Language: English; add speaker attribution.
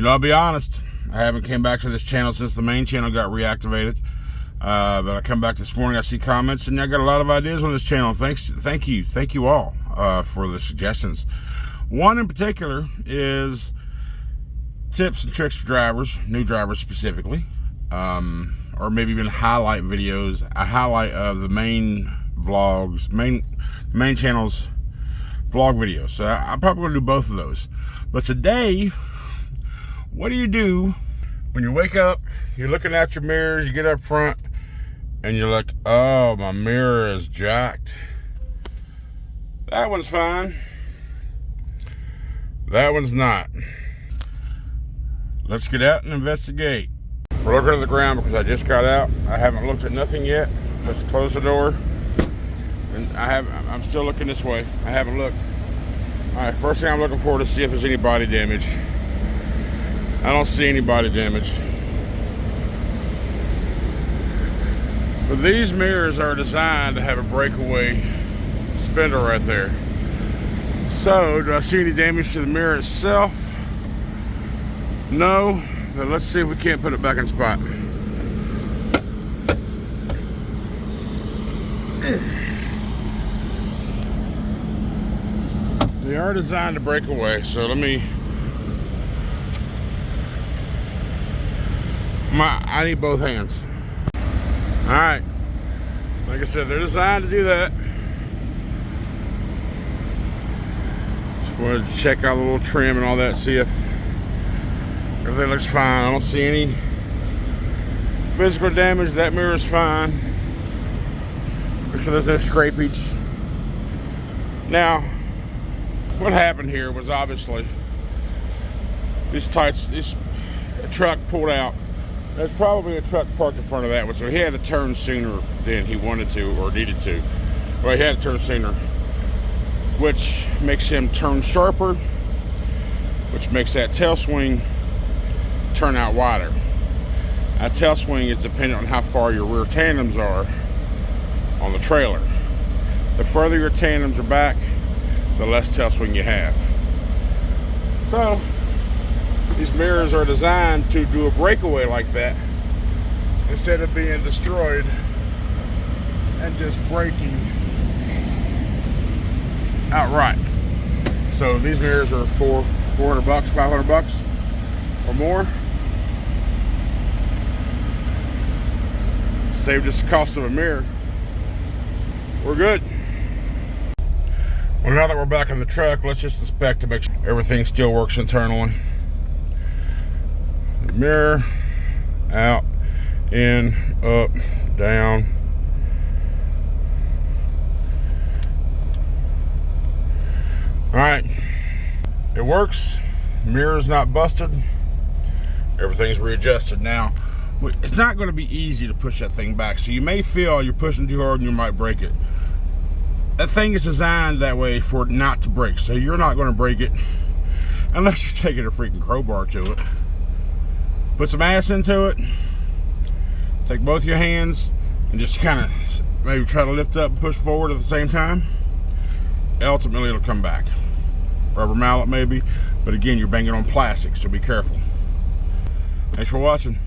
Speaker 1: I'll be honest, I haven't came back to this channel since the main channel got reactivated. But I come back this morning, I see comments, and I got a lot of ideas on this channel. Thank you all for the suggestions. One in particular is tips and tricks for drivers, new drivers specifically, or maybe even highlight videos, a highlight of the main vlogs, main channel's vlog videos. So I'm probably going to do both of those. But today, what do you do when you wake up, you're looking at your mirrors, you get up front, and you're like, oh, my mirror is jacked. That one's fine. That one's not. Let's get out and investigate. We're looking at the ground because I just got out. I haven't looked at nothing yet. Just close the door. And I'm still looking this way. I haven't looked. All right, first thing I'm looking for to see if there's any body damage. I don't see any body damage. But these mirrors are designed to have a breakaway spindle right there. So, do I see any damage to the mirror itself? No, but let's see if we can't put it back in spot. They are designed to break away, so let me... I need both hands. Alright. Like I said, they're designed to do that. Just wanted to check out the little trim and all that, see if everything looks fine. I don't see any physical damage. That mirror is fine. Make sure there's no scrapage. Now, what happened here was obviously this truck pulled out. There's probably a truck parked in front of that one, so he had to turn sooner than he wanted to or needed to. Well, he had to turn sooner, which makes him turn sharper, which makes that tail swing turn out wider. That tail swing is dependent on how far your rear tandems are on the trailer. The further your tandems are back, the less tail swing you have. So, these mirrors are designed to do a breakaway like that instead of being destroyed and just breaking outright. So these mirrors are $400, $500 or more. Saved us the cost of a mirror. We're good. Well, now that we're back in the truck, let's just inspect to make sure everything still works internally. Mirror, out, in, up, down. Alright, it works. Mirror's not busted. Everything's readjusted. Now, it's not going to be easy to push that thing back, so you may feel you're pushing too hard and you might break it. That thing is designed that way for it not to break, so you're not going to break it unless you're taking a freaking crowbar to it. Put some ass into it. Take both your hands and just kind of maybe try to lift up and push forward at the same time. Ultimately, it'll come back. Rubber mallet maybe, but again, you're banging on plastic, so be careful. Thanks for watching.